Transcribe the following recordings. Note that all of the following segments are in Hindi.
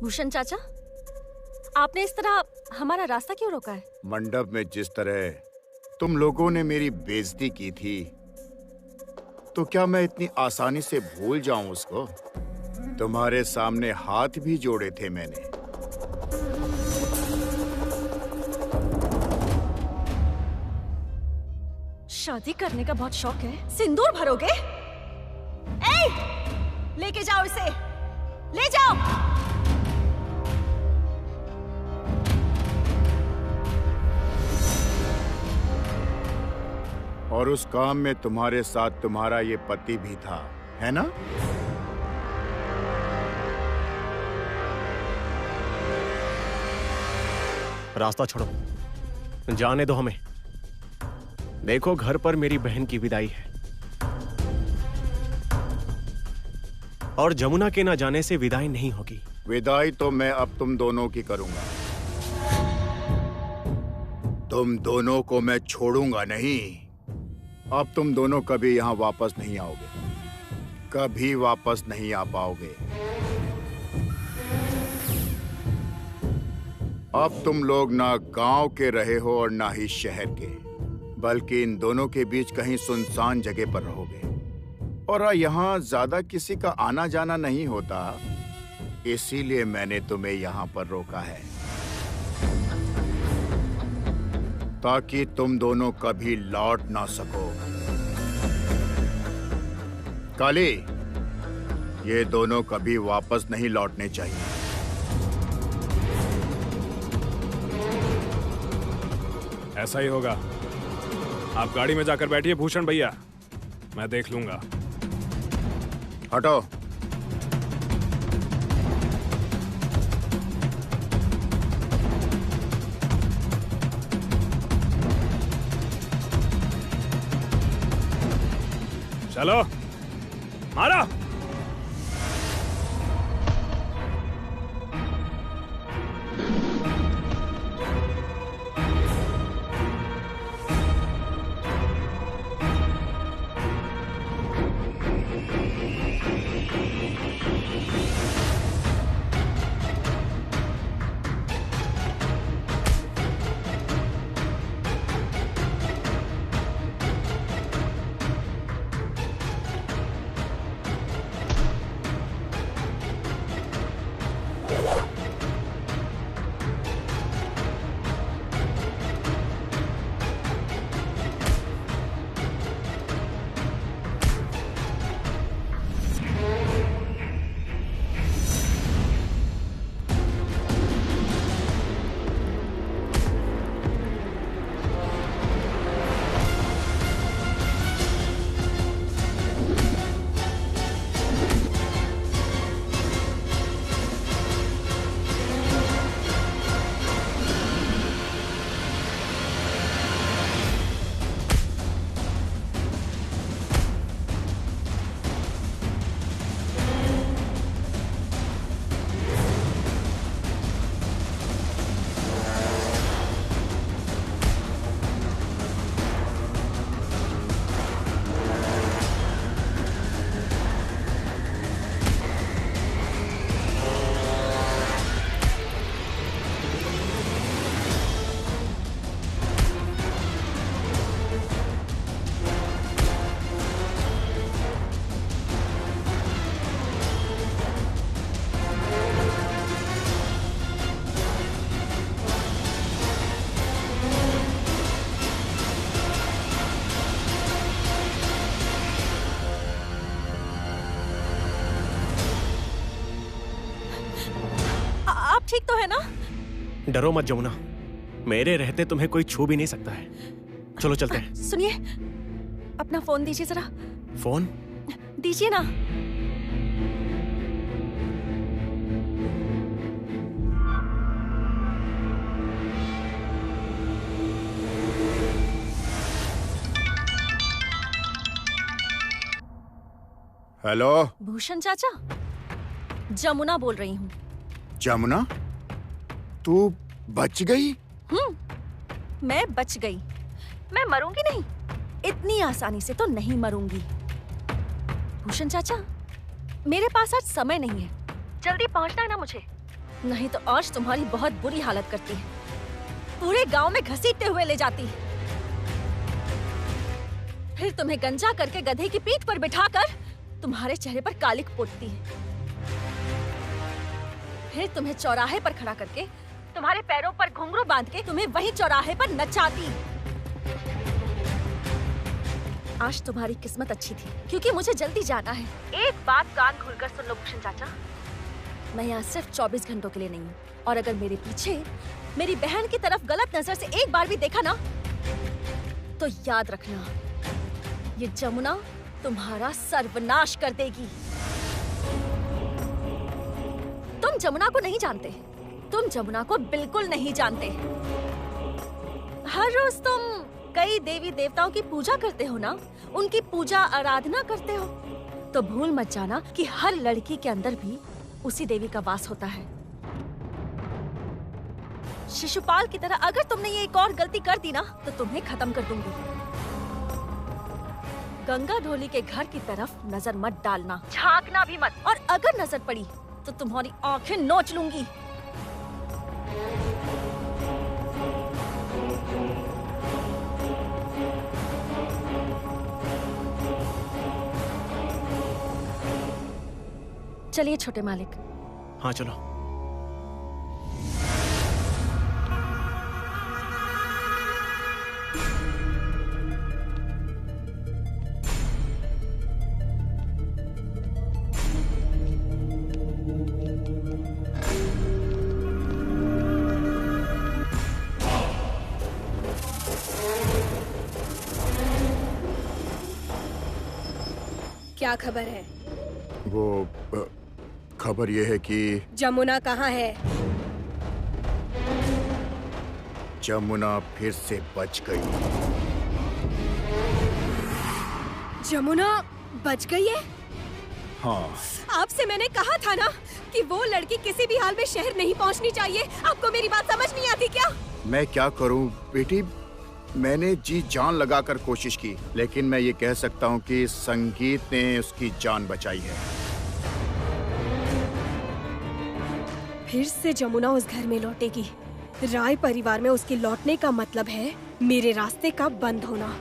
भूषण चाचा, आपने इस तरह हमारा रास्ता क्यों रोका है? मंडप में जिस तरह तुम लोगों ने मेरी बेइज्जती की थी, तो क्या मैं इतनी आसानी से भूल जाऊं उसको? तुम्हारे सामने हाथ भी जोड़े थे मैंने। शादी करने का बहुत शौक है, सिंदूर भरोगे? ए, लेके जाओ इसे, ले जाओ। और उस काम में तुम्हारे साथ तुम्हारा ये पति भी था, है ना? रास्ता छोड़ो, जाने दो हमें। देखो, घर पर मेरी बहन की विदाई है और जमुना के ना जाने से विदाई नहीं होगी। विदाई तो मैं अब तुम दोनों की करूंगा। तुम दोनों को मैं छोड़ूंगा नहीं। अब तुम दोनों कभी यहाँ वापस नहीं आओगे, कभी वापस नहीं आ पाओगे। अब तुम लोग ना गांव के रहे हो और ना ही शहर के, बल्कि इन दोनों के बीच कहीं सुनसान जगह पर रहोगे। और यहाँ ज्यादा किसी का आना जाना नहीं होता, इसीलिए मैंने तुम्हें यहाँ पर रोका है, ताकि तुम दोनों कभी लौट ना सको। काली, ये दोनों कभी वापस नहीं लौटने चाहिए। ऐसा ही होगा। आप गाड़ी में जाकर बैठिए भूषण भैया, मैं देख लूंगा। हटो। चलो, मारो। ठीक तो है ना? डरो मत जमुना, मेरे रहते तुम्हें कोई छू भी नहीं सकता है। चलो चलते हैं। सुनिए, अपना फोन दीजिए जरा। फोन दीजिए ना। हेलो भूषण चाचा, जमुना बोल रही हूँ। जमुना, तू बच गई? मैं बच गई। मैं मरूंगी नहीं, इतनी आसानी से तो नहीं मरूंगी। भूषण चाचा, मेरे पास आज समय नहीं है, जल्दी पहुंचना है ना मुझे। नहीं तो आज तुम्हारी बहुत बुरी हालत करती है, पूरे गांव में घसीटते हुए ले जाती, फिर तुम्हें गंजा करके गधे की पीठ पर बिठाकर तुम्हारे चेहरे पर कालिक पोतती है, फिर तुम्हें चौराहे पर खड़ा करके तुम्हारे पैरों पर घुंघरू बांध के तुम्हें वही चौराहे पर नचाती। आज तुम्हारी किस्मत अच्छी थी क्योंकि मुझे जल्दी जाना है। एक बात कान खोलकर सुन लो भूषण चाचा, मैं यहाँ सिर्फ 24 घंटों के लिए नहीं हूँ, और अगर मेरे पीछे मेरी बहन की तरफ गलत नजर से एक बार भी देखा ना, तो याद रखना ये जमुना तुम्हारा सर्वनाश कर देगी। तुम जमुना को नहीं जानते, तुम जमुना को बिल्कुल नहीं जानते। हर रोज तुम कई देवी देवताओं की पूजा करते हो ना, उनकी पूजा आराधना करते हो, तो भूल मत जाना कि हर लड़की के अंदर भी उसी देवी का वास होता है। शिशुपाल की तरह अगर तुमने ये एक और गलती कर दी ना, तो तुम्हें खत्म कर दूंगी। गंगा ढोली के घर की तरफ नजर मत डालना, झांकना भी मत, और अगर नजर पड़ी तो तुम्हारी आंखें नोच लूंगी। चलिए छोटे मालिक। हाँ चलो। क्या खबर है? वो खबर ये है कि जमुना कहाँ है? जमुना फिर से बच गई। जमुना बच गई है? हाँ। आपसे मैंने कहा था ना कि वो लड़की किसी भी हाल में शहर नहीं पहुंचनी चाहिए। आपको मेरी बात समझ नहीं आती क्या? मैं क्या करूं बेटी, मैंने जी जान लगाकर कोशिश की, लेकिन मैं ये कह सकता हूँ कि संगीत ने उसकी जान बचाई है। फिर से जमुना उस घर में लौटेगी। राय परिवार में उसके लौटने का मतलब है मेरे रास्ते का बंद होना।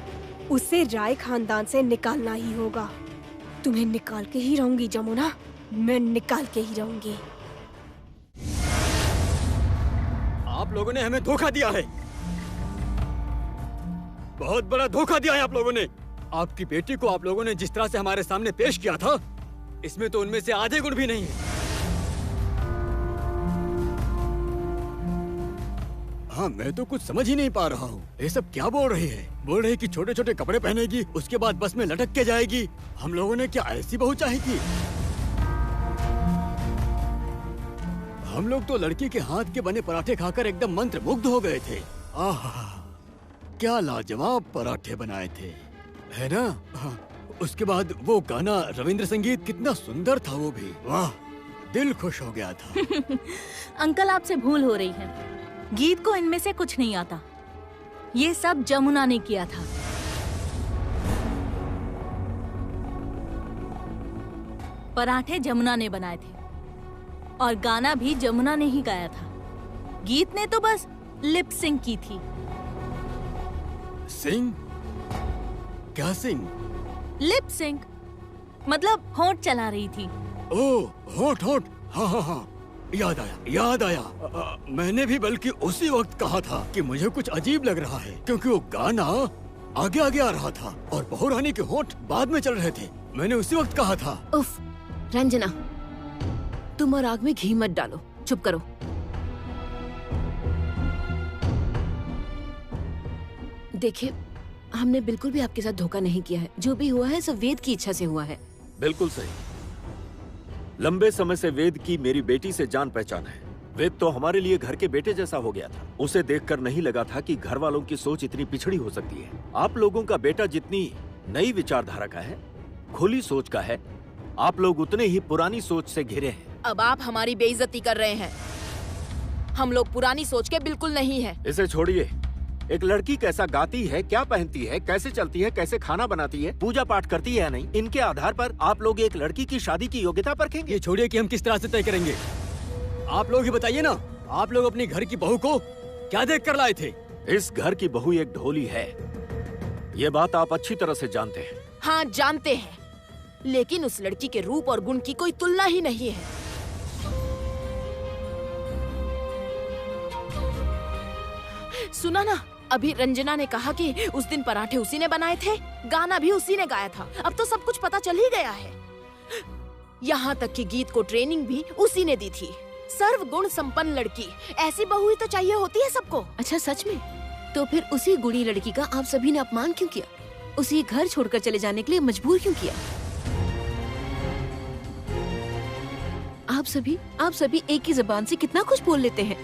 उसे राय खानदान से निकालना ही होगा। तुम्हें निकाल के ही रहूंगी जमुना, मैं निकाल के ही रहूंगी। आप लोगों ने हमें धोखा दिया है, बहुत बड़ा धोखा दिया है आप लोगों ने। आपकी बेटी को आप लोगों ने जिस तरह से हमारे सामने पेश किया था, इसमें तो उनमें से आधे गुण भी नहीं है। हाँ, मैं तो कुछ समझ ही नहीं पा रहा हूँ। ये सब क्या बोल रही है? बोल रही कि छोटे छोटे कपड़े पहनेगी, उसके बाद बस में लटक के जाएगी। हम लोगों ने क्या ऐसी बहू चाही थी? हम लोग तो लड़की के हाथ के बने पराठे खाकर एकदम मंत्रमुग्ध हो गए थे। आहा, क्या लाजवाब पराठे बनाए थे, है ना? हाँ, उसके बाद वो गाना रविंद्र संगीत कितना सुंदर था, वो भी वाह, दिल खुश हो गया था। अंकल आपसे भूल हो रही है, गीत को इनमें से कुछ नहीं आता। ये सब जमुना ने किया था। पराठे जमुना ने बनाए थे और गाना भी जमुना ने ही गाया था। गीत ने तो बस लिप सिंक की थी। सिंग? क्या सिंग? लिप सिंक मतलब होंठ चला रही थी। ओह, होठ होठ, हाँ हाँ हाँ, याद आया याद आया। मैंने भी बल्कि उसी वक्त कहा था कि मुझे कुछ अजीब लग रहा है, क्योंकि वो गाना आगे आगे आ रहा था और बहू रानी के होठ बाद में चल रहे थे। मैंने उसी वक्त कहा था। उफ, रंजना, तुम और आग में घी मत डालो, चुप करो। देखिए, हमने बिल्कुल भी आपके साथ धोखा नहीं किया है। जो भी हुआ है सब वेद की इच्छा से हुआ है। बिल्कुल सही। लंबे समय से वेद की मेरी बेटी से जान पहचान है। वेद तो हमारे लिए घर के बेटे जैसा हो गया था। उसे देखकर नहीं लगा था कि घर वालों की सोच इतनी पिछड़ी हो सकती है। आप लोगों का बेटा जितनी नई विचारधारा का है, खुली सोच का है, आप लोग उतने ही पुरानी सोच से घिरे हैं। अब आप हमारी बेइज्जती कर रहे हैं। हम लोग पुरानी सोच के बिल्कुल नहीं है। इसे छोड़िए। एक लड़की कैसा गाती है, क्या पहनती है, कैसे चलती है, कैसे खाना बनाती है, पूजा पाठ करती है या नहीं, इनके आधार पर आप लोग एक लड़की की शादी की योग्यता परखेंगे? ये छोड़िए कि हम किस तरह से तय करेंगे। आप लोग ही बताइए ना, आप लोग अपनी घर की बहू को क्या देख कर लाए थे? इस घर की बहू एक ढोली है, ये बात आप अच्छी तरह से जानते हैं। हाँ जानते हैं, लेकिन उस लड़की के रूप और गुण की कोई तुलना ही नहीं है। सुना ना, अभी रंजना ने कहा कि उस दिन पराठे उसी ने बनाए थे, गाना भी उसी ने गाया था। अब तो सब कुछ पता चल ही गया है। यहाँ तक कि गीत को ट्रेनिंग भी उसी ने दी थी। सर्वगुण संपन्न लड़की, ऐसी बहू ही तो चाहिए होती है सबको। अच्छा सच में? तो फिर उसी गुणी लड़की का आप सभी ने अपमान क्यों किया? उसी घर छोड़कर चले जाने के लिए मजबूर क्यों किया? आप सभी एक ही जुबान से कितना कुछ बोल लेते हैं।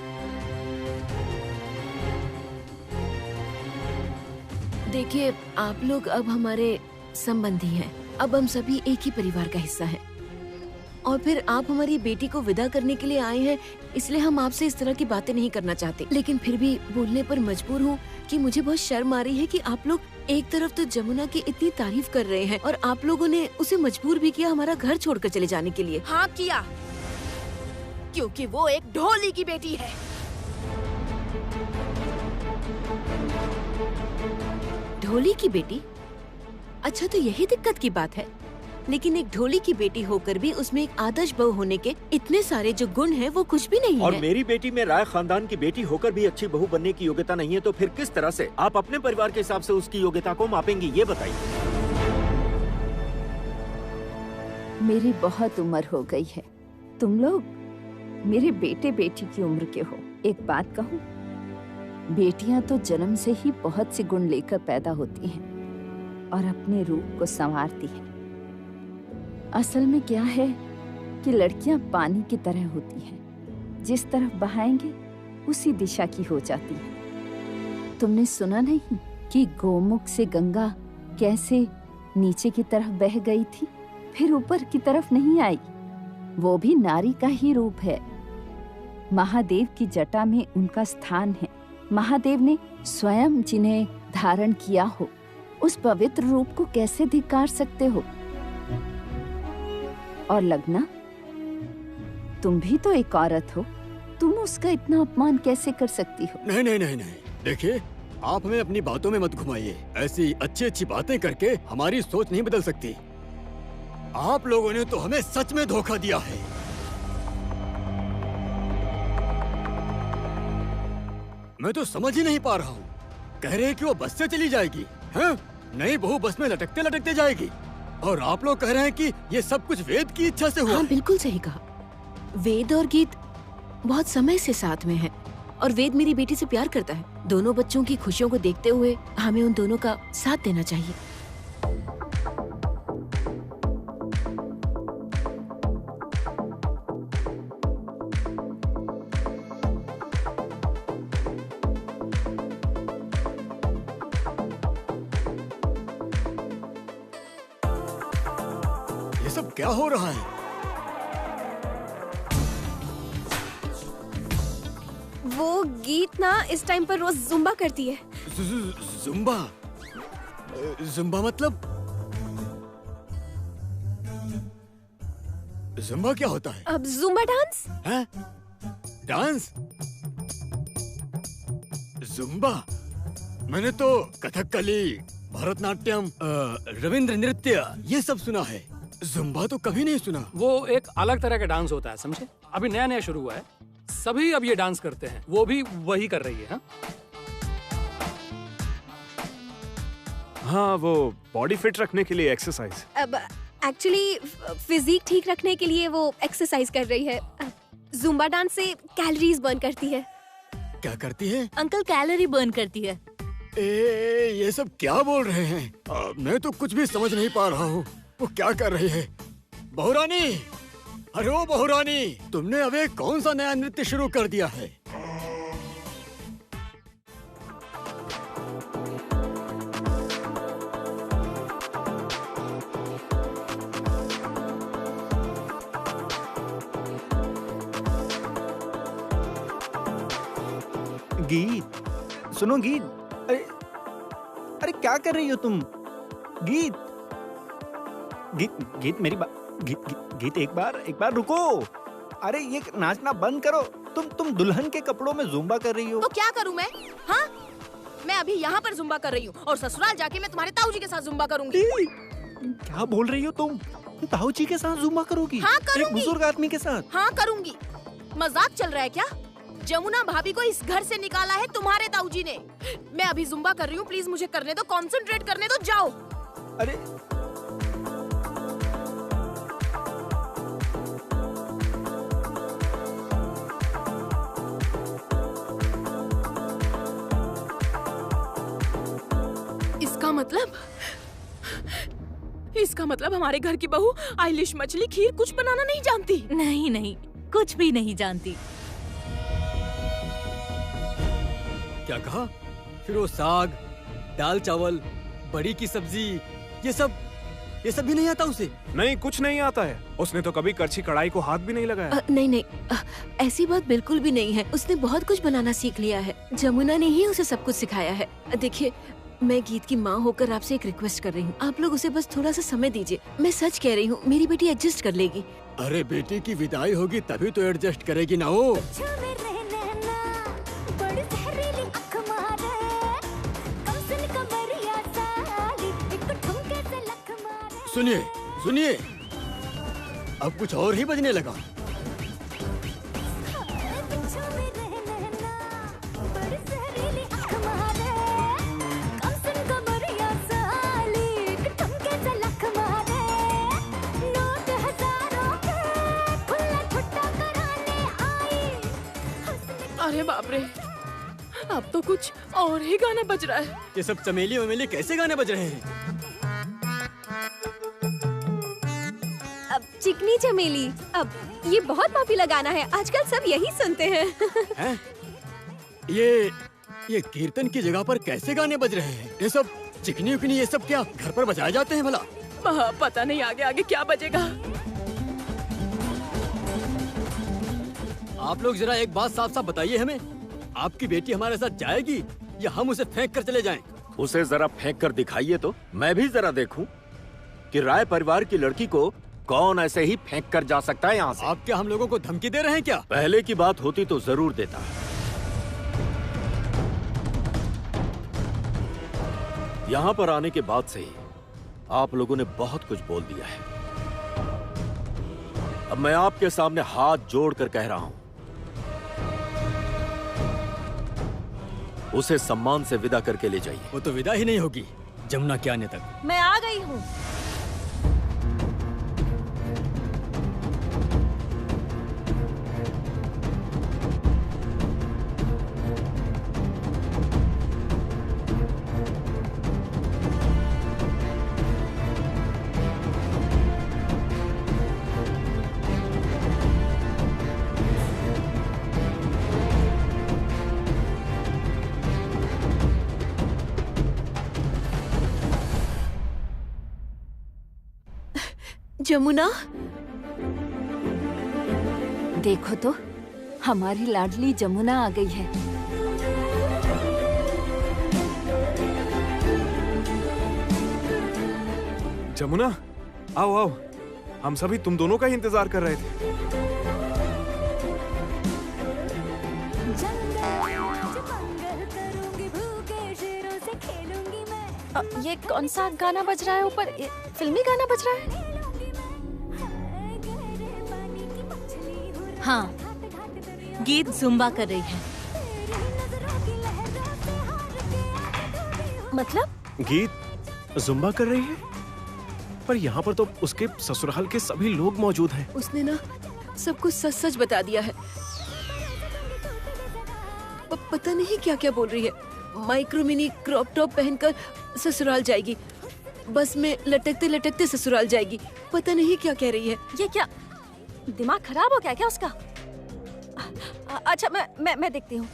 देखिए, आप लोग अब हमारे संबंधी हैं। अब हम सभी एक ही परिवार का हिस्सा हैं। और फिर आप हमारी बेटी को विदा करने के लिए आए हैं, इसलिए हम आपसे इस तरह की बातें नहीं करना चाहते। लेकिन फिर भी बोलने पर मजबूर हूँ कि मुझे बहुत शर्म आ रही है कि आप लोग एक तरफ तो जमुना की इतनी तारीफ कर रहे हैं और आप लोगों ने उसे मजबूर भी किया हमारा घर छोड़कर चले जाने के लिए। हाँ किया, क्योंकि वो एक ढोली की बेटी है। ढोली की बेटी? अच्छा, तो यही दिक्कत की बात है। लेकिन एक ढोली की बेटी होकर भी उसमें एक आदर्श बहू होने के इतने सारे जो गुण हैं वो कुछ भी नहीं और है। मेरी बेटी में राय खानदान की बेटी होकर भी अच्छी बहू बनने की योग्यता नहीं है, तो फिर किस तरह से आप अपने परिवार के हिसाब से उसकी योग्यता को मापेंगी, ये बताइए। मेरी बहुत उम्र हो गई है, तुम लोग मेरे बेटे बेटी की उम्र के हो। एक बात कहूँ, बेटियां तो जन्म से ही बहुत से गुण लेकर पैदा होती हैं और अपने रूप को संवारती हैं। असल में क्या है कि लड़कियां पानी की तरह होती हैं, जिस तरफ बहाएंगे उसी दिशा की हो जाती हैं। तुमने सुना नहीं कि गोमुख से गंगा कैसे नीचे की तरफ बह गई थी, फिर ऊपर की तरफ नहीं आई? वो भी नारी का ही रूप है। महादेव की जटा में उनका स्थान है। महादेव ने स्वयं जिन्हें धारण किया हो, उस पवित्र रूप को कैसे धिक्कार सकते हो? और लगना, तुम भी तो एक औरत हो, तुम उसका इतना अपमान कैसे कर सकती हो? नहीं नहीं नहीं नहीं, देखिए, आप हमें अपनी बातों में मत घुमाइए। ऐसी अच्छी अच्छी बातें करके हमारी सोच नहीं बदल सकती। आप लोगों ने तो हमें सच में धोखा दिया है। मैं तो समझ ही नहीं पा रहा हूँ। कह रहे हैं कि वो बस से चली जाएगी, हैं? नई बहू बस में लटकते लटकते जाएगी, और आप लोग कह रहे हैं कि ये सब कुछ वेद की इच्छा से हुआ। हाँ, बिल्कुल सही कहा। वेद और गीत बहुत समय से साथ में हैं और वेद मेरी बेटी से प्यार करता है। दोनों बच्चों की खुशियों को देखते हुए हमें उन दोनों का साथ देना चाहिए। ये सब क्या हो रहा है? वो गीत ना इस टाइम पर रोज जुम्बा करती है। जुम्बा? जुम्बा मतलब? जुम्बा क्या होता है? अब जुम्बा डांस? हैं? डांस? जुम्बा? मैंने तो कथकली, भरतनाट्यम, रविंद्र नृत्य ये सब सुना है। जुम्बा तो कभी नहीं सुना। वो एक अलग तरह का डांस होता है, समझे? अभी नया नया शुरू हुआ है, सभी अब ये डांस करते हैं। वो भी वही कर रही है। हाँ, हाँ, वो बॉडी फिट रखने के लिए एक्सरसाइज। अब एक्चुअली फिजिक ठीक रखने के लिए वो एक्सरसाइज कर रही है। जुम्बा डांस से कैलोरीज बर्न करती है। क्या करती है? अंकल कैलोरी बर्न करती है। ये सब क्या बोल रहे हैं? मैं तो कुछ भी समझ नहीं पा रहा हूँ। वो क्या कर रही है? बहुरानी, अरे ओ बहुरानी, तुमने अब एक कौन सा नया नृत्य शुरू कर दिया है? गीत, सुनो गीत। अरे अरे क्या कर रही हो तुम? गीत गीत गीत मेरी बात, गीत गीत गीत एक बार रुको। अरे ये नाचना बंद करो। तुम दुल्हन के कपड़ों में जुम्बा कर रही हो। तो क्या करूं मैं? हाँ, मैं अभी यहाँ पर जुम्बा कर रही हूँ और ससुराल जाके मैं तुम्हारे ताऊ जी के साथ जुम्बा करूंगी। क्या बोल रही हो तुम? ताऊ जी के साथ जुम्बा करोगी? हाँ करूंगी। एक बुजुर्ग आदमी के साथ? हाँ करूंगी। मजाक चल रहा है क्या? जमुना भाभी को इस घर से निकाला है तुम्हारे ताऊ जी ने। मैं अभी जुम्बा कर रही हूँ, प्लीज मुझे करने दो, कंसंट्रेट करने दो, जाओ। अरे इसका मतलब हमारे घर की बहू आइलिश मछली खीर कुछ बनाना नहीं जानती। नहीं नहीं, कुछ भी नहीं जानती। क्या कहा? फिर वो साग, दाल चावल, बड़ी की सब्जी, ये सब भी नहीं आता उसे? नहीं, कुछ नहीं आता है। उसने तो कभी करछी कढ़ाई को हाथ भी नहीं लगाया। नहीं, ऐसी बात बिल्कुल भी नहीं है। उसने बहुत कुछ बनाना सीख लिया है। जमुना ने ही उसे सब कुछ सिखाया है। देखिए, मैं गीत की माँ होकर आपसे एक रिक्वेस्ट कर रही हूँ, आप लोग उसे बस थोड़ा सा समय दीजिए। मैं सच कह रही हूँ, मेरी बेटी एडजस्ट कर लेगी। अरे बेटी की विदाई होगी तभी तो एडजस्ट करेगी ना वो। सुनिए, अब कुछ और ही बजने लगा। अरे बाप रे, अब तो कुछ और ही गाना बज रहा है। ये सब चमेली वमेली कैसे गाने बज रहे हैं? अब चिकनी चमेली, अब ये बहुत पॉपुलर गाना है, आजकल सब यही सुनते हैं। हैं? ये कीर्तन की जगह पर कैसे गाने बज रहे हैं? ये सब चिकनी उकनी ये सब क्या घर पर बजाए जाते हैं भला? पता नहीं आगे आगे क्या बजेगा। आप लोग जरा एक बात साफ साफ बताइए हमें, आपकी बेटी हमारे साथ जाएगी या हम उसे फेंक कर चले जाएं? उसे जरा फेंक कर दिखाइए तो मैं भी जरा देखूं कि राय परिवार की लड़की को कौन ऐसे ही फेंक कर जा सकता है यहाँ से। आप क्या हम लोगों को धमकी दे रहे हैं क्या? पहले की बात होती तो जरूर देता। यहाँ पर आने के बाद से ही आप लोगों ने बहुत कुछ बोल दिया है। अब मैं आपके सामने हाथ जोड़कर कह रहा हूं, उसे सम्मान से विदा करके ले जाइए। वो तो विदा ही नहीं होगी जमुना के आने तक। मैं आ गई हूँ। जमुना, देखो तो, हमारी लाडली जमुना आ गई है। जमुना, आओ आओ, हम सभी तुम दोनों का ही इंतजार कर रहे थे। ये कौन सा गाना बज रहा है ऊपर? फिल्मी गाना बज रहा है? हाँ, गीत जुम्बा कर रही है। मतलब? गीत जुम्बा कर रही है? पर यहाँ पर तो उसके ससुराल के सभी लोग मौजूद हैं। उसने ना सब कुछ सच सच बता दिया है। पता नहीं क्या क्या बोल रही है। माइक्रो मिनी क्रॉप टॉप पहनकर ससुराल जाएगी, बस में लटकते लटकते ससुराल जाएगी। पता नहीं क्या कह रही है। ये क्या दिमाग खराब हो गया क्या उसका? अच्छा, मैं देखती हूँ।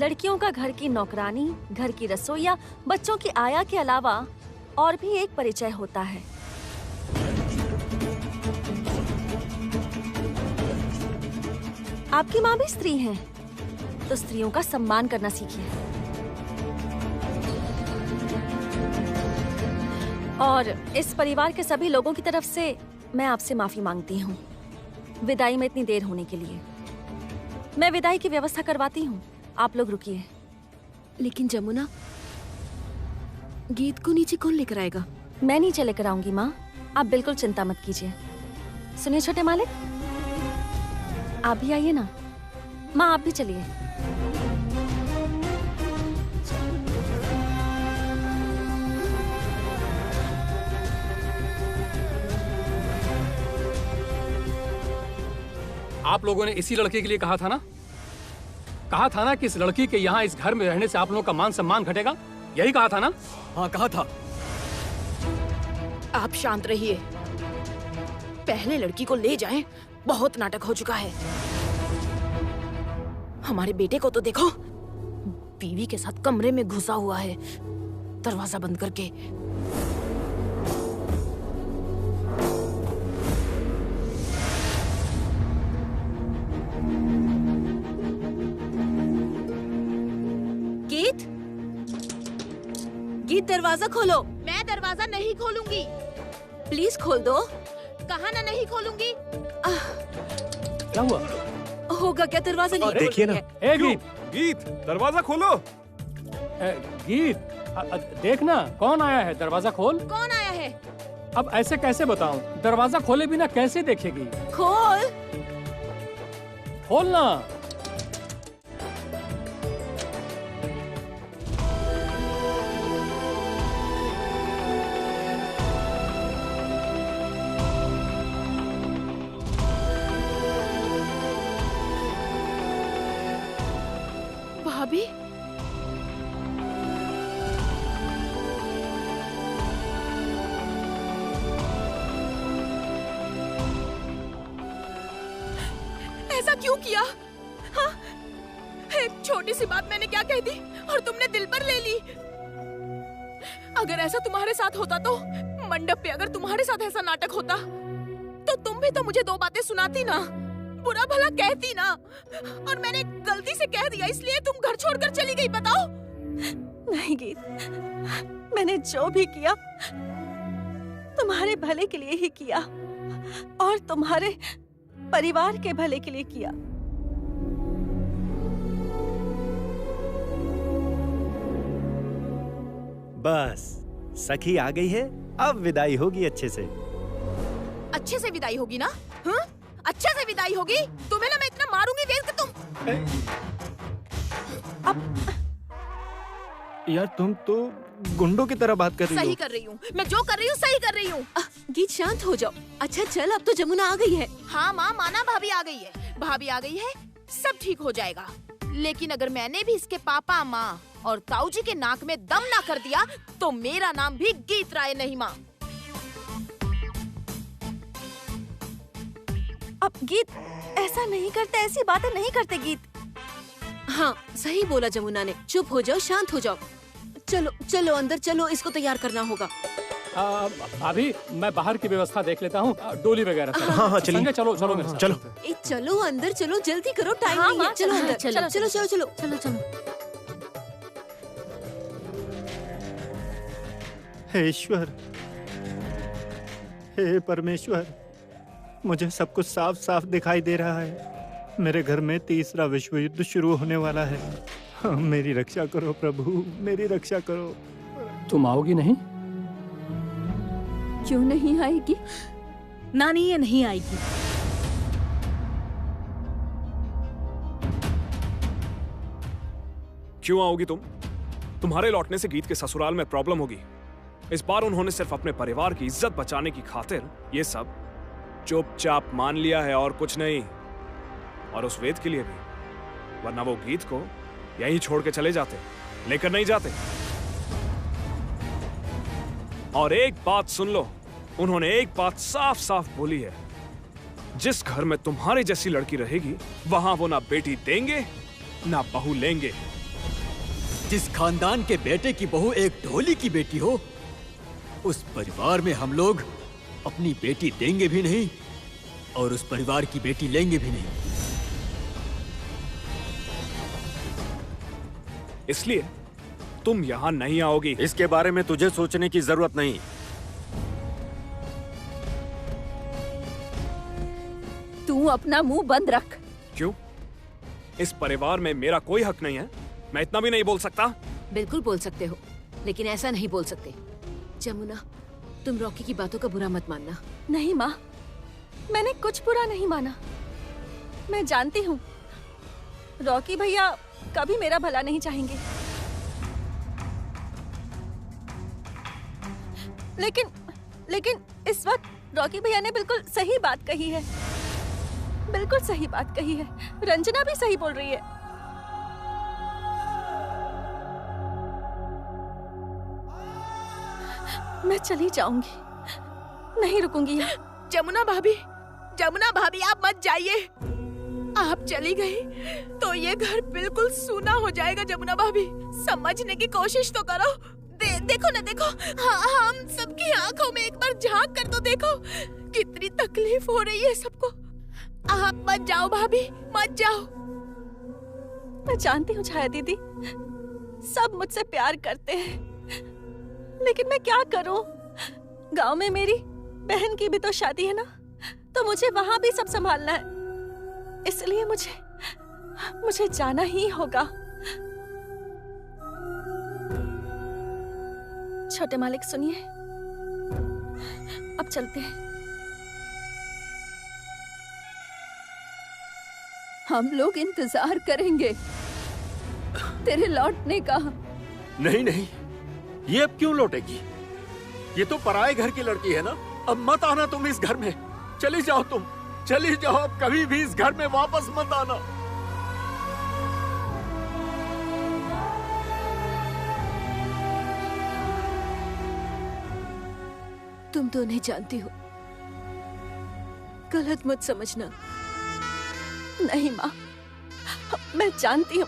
लड़कियों का घर की नौकरानी, घर की रसोईया, बच्चों की आया के अलावा और भी एक परिचय होता है। आपकी माँ भी स्त्री हैं, तो स्त्रियों का सम्मान करना सीखिए। और इस परिवार के सभी लोगों की तरफ से मैं आपसे माफी मांगती हूँ विदाई में इतनी देर होने के लिए। मैं विदाई की व्यवस्था करवाती हूँ, आप लोग रुकिए। लेकिन जमुना, गीत को नीचे कौन लेकर आएगा? मैं नीचे लेकर आऊंगी माँ, आप बिल्कुल चिंता मत कीजिए। सुनिए छोटे मालिक, आप भी आइए ना। माँ आप भी चलिए। आप लोगों ने इसी लड़के के लिए कहा था ना? कहा था ना कि इस लड़की के यहाँ इस घर में रहने से आप लोगों का मान सम्मान घटेगा? यही कहा था ना? हाँ कहा था। आप शांत रहिए। पहले लड़की को ले जाएं, बहुत नाटक हो चुका है। हमारे बेटे को तो देखो, बीवी के साथ कमरे में घुसा हुआ है, दरवाजा बंद करके। गीत, गीत दरवाजा खोलो। मैं दरवाजा नहीं खोलूंगी। प्लीज खोल दो। कहा ना नहीं खोलूंगी। क्या हुआ? होगा क्या? दरवाजा नहीं देखिए ना। ए गीत, गीत दरवाजा खोलो। गीत देखना कौन आया है, दरवाजा खोल। कौन आया है? अब ऐसे कैसे बताऊं? दरवाजा खोले बिना कैसे देखेगी? खोल। खोल ना। भाभी, ऐसा क्यों किया? हाँ? एक छोटी सी बात मैंने क्या कह दी और तुमने दिल पर ले ली। अगर ऐसा तुम्हारे साथ होता तो, मंडप पे अगर तुम्हारे साथ ऐसा नाटक होता तो तुम भी तो मुझे दो बातें सुनाती ना, बुरा भला कहती ना। और मैंने गलती से कह दिया इसलिए तुम घर छोड़कर चली गई। बताओ। नहीं गीत, मैंने जो भी किया तुम्हारे भले के लिए ही किया और तुम्हारे परिवार के भले के लिए किया। बस सखी आ गई है, अब विदाई होगी अच्छे से। अच्छे से विदाई होगी ना? हाँ? अच्छे से विदाई होगी? तुम्हें ना मैं इतना मारूंगी वेद कि तुम। यार तुम तो गुंडों की तरह बात कर रही हो। सही कर रही हूँ मैं, जो कर रही हूँ सही कर रही हूँ। गीत शांत हो जाओ। अच्छा चल, अब तो जमुना आ गई है। हाँ माँ, माना भाभी आ गई है, भाभी आ गई है, सब ठीक हो जाएगा। लेकिन अगर मैंने भी इसके पापा, माँ और ताऊ जी के नाक में दम ना कर दिया तो मेरा नाम भी गीत राय नहीं। माँ अब गीत ऐसा नहीं करते, ऐसी बातें नहीं करते गीत। हाँ सही बोला जमुना ने। चुप हो जाओ, शांत हो जाओ। चलो चलो अंदर चलो, इसको तैयार करना होगा। भाभी मैं बाहर की व्यवस्था देख लेता हूँ, डोली वगैरह। हाँ चलिए। संजय चलो चलो मेरे साथ। चलो। चलो अंदर चलो, जल्दी करो, टाइम हाँ, नहीं है। माँ, चलो अंदर, चलो, चलो चलो चलो चलो चलो चलो। हे ईश्वर, हे परमेश्वर, मुझे सब कुछ साफ साफ दिखाई दे रहा है। मेरे घर में तीसरा विश्व युद्ध शुरू होने वाला है। हाँ, मेरी रक्षा करो प्रभु, मेरी रक्षा करो। तुम आओगी नहीं? क्यों नहीं आएगी? नानी ये नहीं आएगी। क्यों आओगी तुम? तुम्हारे लौटने से गीत के ससुराल में प्रॉब्लम होगी। इस बार उन्होंने सिर्फ अपने परिवार की इज्जत बचाने की खातिर ये सब चुपचाप मान लिया है और कुछ नहीं। और उस वेद के लिए भी, वरना वो गीत को यहीं छोड़ के चले जाते, लेकर नहीं जाते। और एक बात सुन लो, उन्होंने एक बात साफ साफ बोली है, जिस घर में तुम्हारी जैसी लड़की रहेगी वहां वो ना बेटी देंगे ना बहू लेंगे। जिस खानदान के बेटे की बहू एक ढोली की बेटी हो, उस परिवार में हम लोग अपनी बेटी देंगे भी नहीं और उस परिवार की बेटी लेंगे भी नहीं। इसलिए तुम यहाँ नहीं आओगी। इसके बारे में तुझे सोचने की जरूरत नहीं। तू अपना मुंह बंद रख। क्यों? इस परिवार में मेरा कोई हक नहीं है? मैं इतना भी नहीं बोल सकता? बिल्कुल बोल सकते हो, लेकिन ऐसा नहीं बोल सकते। जमुना, तुम रॉकी की बातों का बुरा मत मानना। नहीं माँ, मैंने कुछ बुरा नहीं माना। मैं जानती हूँ रॉकी भैया कभी मेरा भला नहीं चाहेंगे, लेकिन इस वक्त रॉकी भैया ने बिल्कुल सही बात कही है। बिल्कुल सही बात कही है। रंजना भी सही बोल रही है। मैं चली जाऊंगी, नहीं रुकूंगी यहाँ। जमुना भाभी, आप मत जाइए। आप चली गई तो ये घर बिल्कुल सूना हो जाएगा। जमुना भाभी, समझने की कोशिश तो करो। देखो ना, देखो, हाँ, हम सबकी आंखों में एक बार झांक कर तो देखो, कितनी तकलीफ हो रही है सबको। आप मत जाओ भाभी, मत जाओ। मैं जानती हूँ छाया दीदी, सब मुझसे प्यार करते हैं, लेकिन मैं क्या करूँ? गांव में मेरी बहन की भी तो शादी है ना, तो मुझे वहां भी सब संभालना है। इसलिए मुझे जाना ही होगा। छोटे मालिक सुनिए, अब चलते हैं। हम लोग इंतजार करेंगे तेरे लौटने का। नहीं नहीं, ये अब क्यों लौटेगी? ये तो पराये घर की लड़की है ना। अब मत आना तुम इस घर में। चली जाओ, तुम चली जाओ। अब कभी भी इस घर में वापस मत आना। तुम तो नहीं जानती हो, गलत मत समझना। नहीं माँ, मैं जानती हूँ।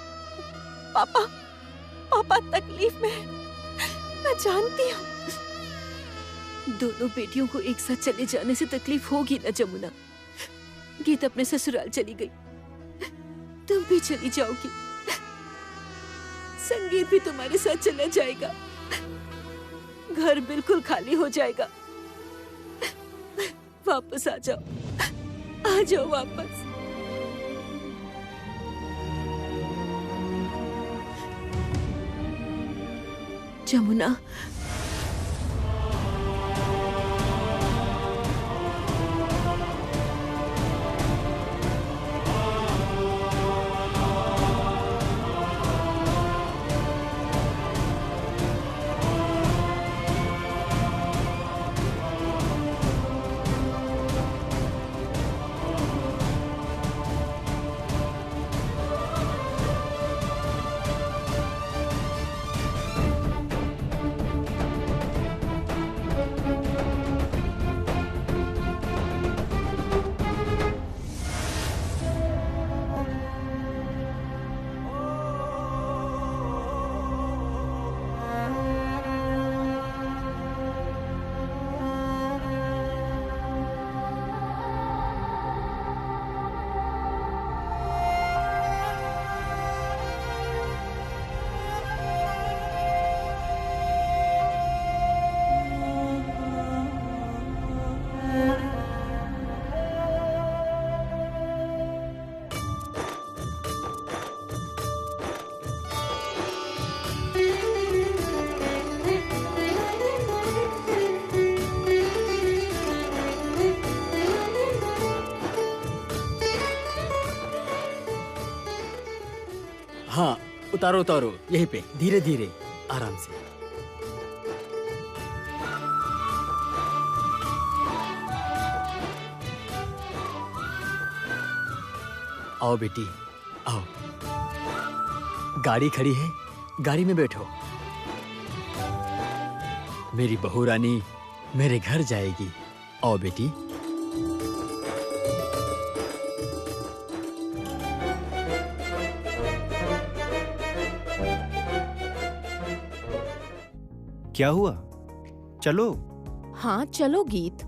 पापा तकलीफ में है, मैं जानती हूँ। दोनों बेटियों को एक साथ चले जाने से तकलीफ होगी ना जमुना। गीत अपने ससुराल चली गई, तुम भी चली जाओगी। संगीत भी तुम्हारे साथ चला जाएगा। घर बिल्कुल खाली हो जाएगा। वापस आ जाओ, आ जाओ वापस। जमुना, हाँ, उतारो उतारो, यहीं पे धीरे धीरे आराम से। आओ बेटी, आओ। गाड़ी खड़ी है, गाड़ी में बैठो। मेरी बहू रानी मेरे घर जाएगी। आओ बेटी। क्या हुआ? चलो। हाँ चलो गीत,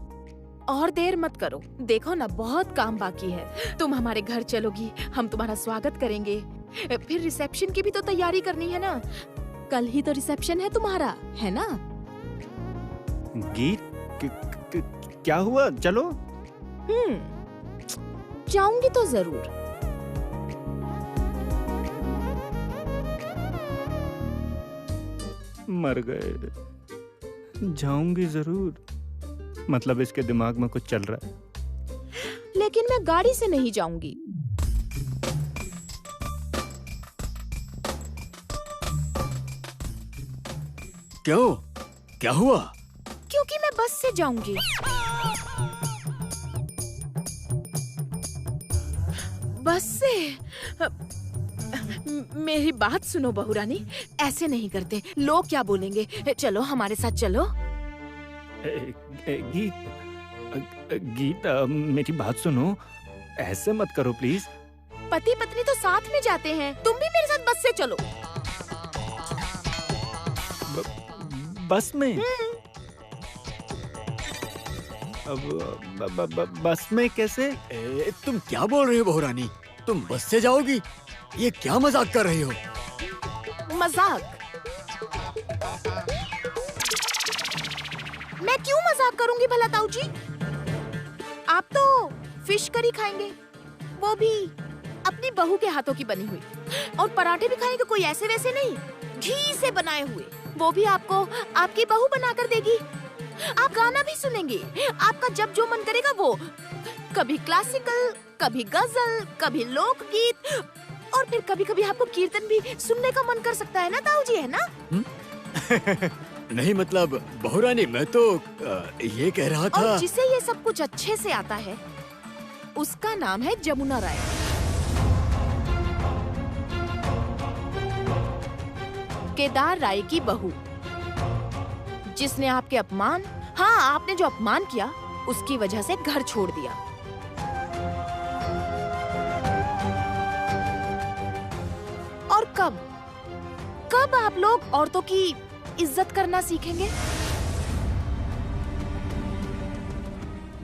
और देर मत करो। देखो ना बहुत काम बाकी है। तुम हमारे घर चलोगी, हम तुम्हारा स्वागत करेंगे। फिर रिसेप्शन की भी तो तैयारी करनी है ना। कल ही तो रिसेप्शन है तुम्हारा, है ना? गीत क्या हुआ? चलो। जाऊंगी तो जरूर। मर गए। जाऊंगी जरूर, मतलब इसके दिमाग में कुछ चल रहा है। लेकिन मैं गाड़ी से नहीं जाऊंगी। क्यों? क्या हुआ? क्योंकि मैं बस से जाऊंगी। बस से? मेरी बात सुनो बहू रानी, ऐसे नहीं करते। लोग क्या बोलेंगे? चलो हमारे साथ चलो। गीत मेरी बात सुनो, ऐसे मत करो प्लीज। पति पत्नी तो साथ में जाते हैं, तुम भी मेरे साथ बस से चलो। बस में? बस में कैसे? तुम क्या बोल रहे हो बहू रानी? तुम बस से जाओगी? ये क्या मजाक कर रही हो? मजाक? मैं क्यों मजाक करूंगी भला ताऊ जी? आप तो फिश करी खाएंगे, वो भी अपनी बहू के हाथों की बनी हुई। और पराठे भी खाएंगे, कोई ऐसे वैसे नहीं, घी से बनाए हुए। वो भी आपको आपकी बहू बनाकर देगी। आप गाना भी सुनेंगे, आपका जब जो मन करेगा वो। कभी क्लासिकल, कभी गजल, कभी लोकगीत, और फिर कभी कभी आपको कीर्तन भी सुनने का मन कर सकता है ना ताऊ जी, है ना? नहीं मतलब बहू रानी, मैं तो ये कह रहा था। और जिसे ये सब कुछ अच्छे से आता है उसका नाम है जमुना राय। केदार राय की बहू, जिसने आपके अपमान, हाँ आपने जो अपमान किया उसकी वजह से घर छोड़ दिया। और कब आप लोग औरतों की इज्जत करना सीखेंगे?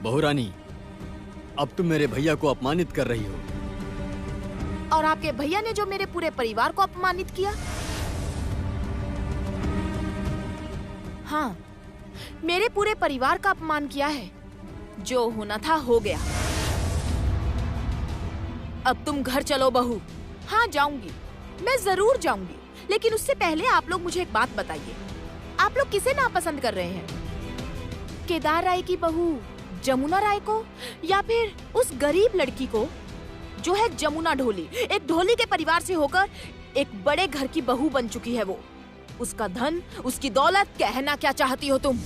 बहू रानी, अब तुम मेरे भैया को अपमानित कर रही हो। और आपके भैया ने जो मेरे पूरे परिवार को अपमानित किया। हाँ, मेरे पूरे परिवार का अपमान किया है। जो होना था हो गया। अब तुम घर चलो बहू। हाँ जाऊंगी, मैं जरूर जाऊंगी, लेकिन उससे पहले आप लोग मुझे एक बात बताइए। आप लोग किसे नापसंद कर रहे हैं? केदार राय की बहू जमुना राय को, या फिर उस गरीब लड़की को जो है जमुना ढोली? एक ढोली के परिवार से होकर एक बड़े घर की बहू बन चुकी है वो। उसका धन, उसकी दौलत, कहना क्या चाहती हो तुम?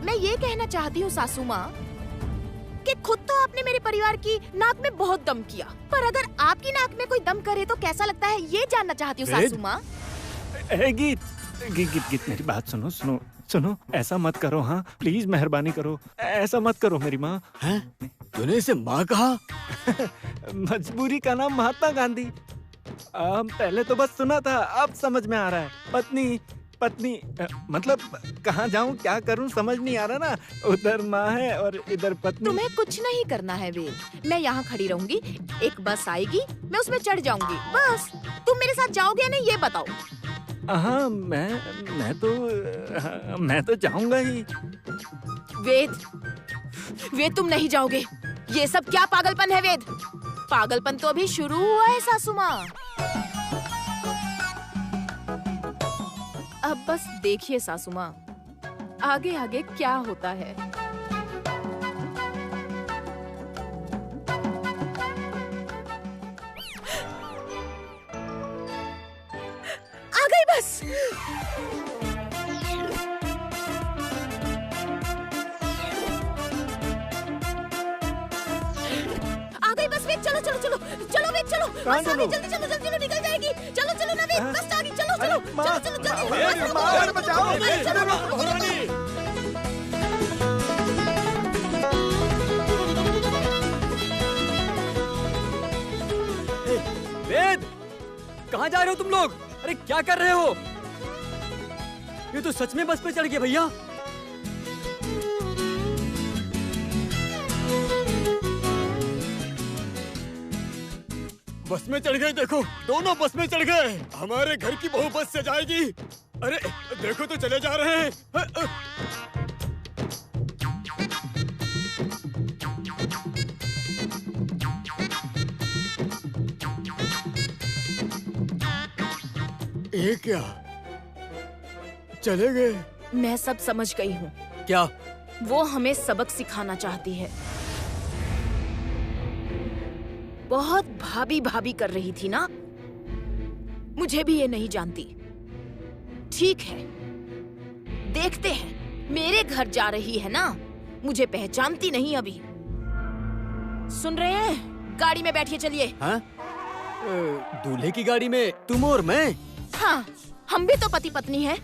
मैं ये कहना चाहती हूँ सासू माँ कि खुद तो आपने मेरे परिवार की नाक में बहुत दम किया, पर अगर आपकी नाक में कोई दम करे तो कैसा लगता है, ये जानना चाहती हूँ सासू माँ। गीत मेरी बात सुनो, ऐसा मत करो। हाँ प्लीज, मेहरबानी करो, ऐसा मत करो मेरी माँ। हैं? तूने इसे माँ कहा? मजबूरी का नाम महात्मा गांधी। पहले तो बस सुना था, अब समझ में आ रहा है। पत्नी मतलब कहाँ जाऊँ, क्या करूँ, समझ नहीं आ रहा ना। उधर माँ है और इधर पत्नी। तुम्हें कुछ नहीं करना है वेद, मैं यहाँ खड़ी रहूंगी। एक बस आएगी, मैं उसमें चढ़ जाऊंगी, बस। तुम मेरे साथ जाओगे या नहीं ये बताओ। हाँ मैं तो जाऊंगा ही। वेद तुम नहीं जाओगे। ये सब क्या पागलपन है वेद? पागलपन तो अभी शुरू हुआ है सासू माँ। अब बस देखिए सासू माँ, आगे आगे क्या होता है। आ गई बस। आ गई बस वेद, चलो वेद, चलो बस आ गई, जल्दी निकल जाएगी। चलो ना वेद, बस आ गई, चलो वेद, कहाँ जा रहे हो तुम लोग? अरे क्या कर रहे हो? ये तो सच में बस पे चढ़ गया भैया। बस में चढ़ गए, देखो दोनों बस में चढ़ गए। हमारे घर की बहू बस से जाएगी। अरे देखो तो चले जा रहे हैं। ये क्या, चले गए? मैं सब समझ गई हूँ। क्या? वो हमें सबक सिखाना चाहती है। बहुत भाभी भाभी कर रही थी ना, मुझे भी ये नहीं जानती। ठीक है, देखते हैं। मेरे घर जा रही है ना, मुझे पहचानती नहीं अभी। सुन रहे हैं? गाड़ी में बैठिए, चलिए। हाँ? दूल्हे की गाड़ी में तुम और मैं? हाँ, हम भी तो पति पत्नी हैं।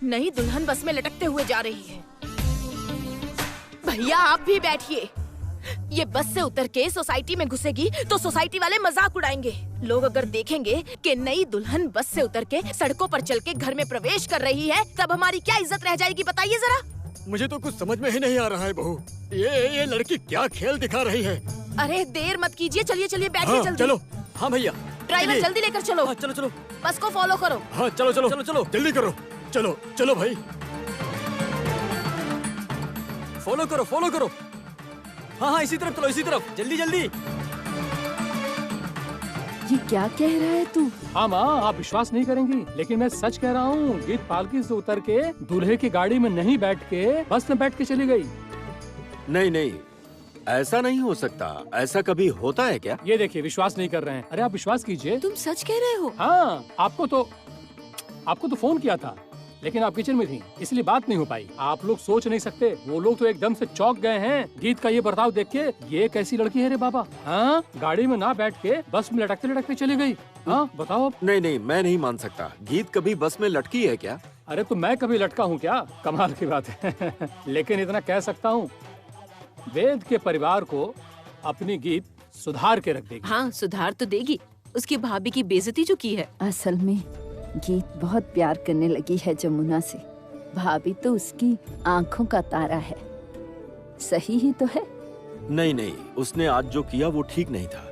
नई दुल्हन बस में लटकते हुए जा रही है। भैया आप भी बैठिए। ये बस से उतर के सोसाइटी में घुसेगी तो सोसाइटी वाले मजाक उड़ाएंगे। लोग अगर देखेंगे कि नई दुल्हन बस से उतर के सड़कों पर चल के घर में प्रवेश कर रही है, तब हमारी क्या इज्जत रह जाएगी, बताइए जरा। मुझे तो कुछ समझ में ही नहीं आ रहा है बहू। ये लड़की क्या खेल दिखा रही है? अरे देर मत कीजिए, चलिए चलिए बैठिए। हाँ, जल्दी चलो। हाँ भैया, ड्राइवर जल्दी लेकर चलो। हाँ, चलो चलो, बस को फॉलो करो। हाँ चलो चलो चलो चलो, जल्दी करो। चलो चलो भाई, फॉलो करो फॉलो करो। हाँ हाँ, इसी तरफ चलो, इसी तरफ, जल्दी जल्दी। ये क्या कह रहा है तू? हाँ माँ, आप विश्वास नहीं करेंगी, लेकिन मैं सच कह रहा हूँ। गीत पालकी से उतर के दूल्हे की गाड़ी में नहीं बैठ के बस में बैठ के चली गई। नहीं नहीं, ऐसा नहीं हो सकता। ऐसा कभी होता है क्या? ये देखिए, विश्वास नहीं कर रहे हैं। अरे आप विश्वास कीजिए। तुम सच कह रहे हो? हाँ, आपको तो फोन किया था, लेकिन आप किचन में थी, इसलिए बात नहीं हो पाई। आप लोग सोच नहीं सकते, वो लोग तो एकदम से चौंक गए हैं गीत का ये बर्ताव देख के। ये कैसी लड़की है रे बाबा? हाँ, गाड़ी में ना बैठ के बस में लटकते लटकते चली गई। हाँ बताओ। नहीं नहीं, मैं नहीं मान सकता। गीत कभी बस में लटकी है क्या? अरे तो मैं कभी लटका हूँ क्या? कमाल की बात है। लेकिन इतना कह सकता हूँ, वेद के परिवार को अपनी गीत सुधार के रख देगी। हाँ, सुधार तो देगी। उसकी भाभी की बेइज्जती जो की है। असल में गीत बहुत प्यार करने लगी है जमुना से। भाभी तो उसकी आंखों का तारा है। सही ही तो है। नहीं नहीं, उसने आज जो किया वो ठीक नहीं था।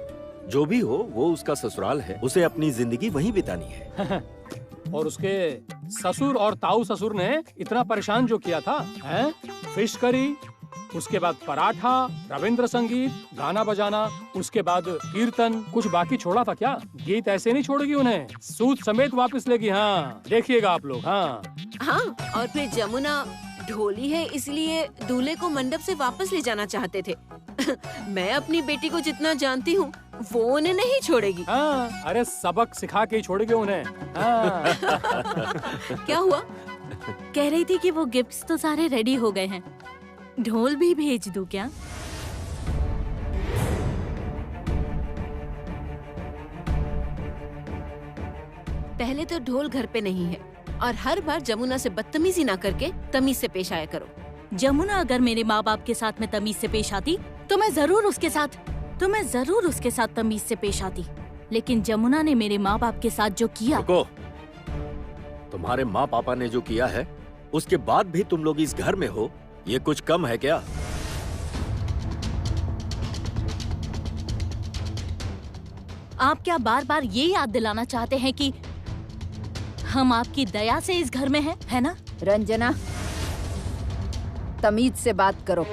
जो भी हो, वो उसका ससुराल है, उसे अपनी जिंदगी वहीं बितानी है। और उसके ससुर और ताऊ ससुर ने इतना परेशान जो किया था, हैं? फिश करी, उसके बाद पराठा, रविंद्र संगीत, गाना बजाना, उसके बाद कीर्तन, कुछ बाकी छोड़ा था क्या? गीत ऐसे नहीं छोड़ेगी उन्हें, सूद समेत वापस लेगी। हाँ देखिएगा आप लोग। हाँ हाँ, और फिर जमुना ढोली है, इसलिए दूल्हे को मंडप से वापस ले जाना चाहते थे। मैं अपनी बेटी को जितना जानती हूँ, वो उन्हें नहीं छोड़ेगी। हाँ, अरे सबक सिखा के ही छोड़ेगी उन्हें। हाँ। क्या हुआ? कह रही थी कि वो गिफ्ट्स तो सारे रेडी हो गए हैं, ढोल भी भेज दूं क्या? पहले तो ढोल घर पे नहीं है, और हर बार जमुना से बदतमीजी ना करके तमीज से पेश आया करो। जमुना अगर मेरे माँ बाप के साथ में तमीज से पेश आती तो मैं जरूर उसके साथ तमीज से पेश आती। लेकिन जमुना ने मेरे माँ बाप के साथ जो किया। रुको, तुम्हारे माँ पापा ने जो किया है, उसके बाद भी तुम लोग इस घर में हो, ये कुछ कम है क्या? आप क्या बार बार ये याद दिलाना चाहते हैं कि हम आपकी दया से इस घर में हैं, है ना? रंजना, तमीज से बात करो।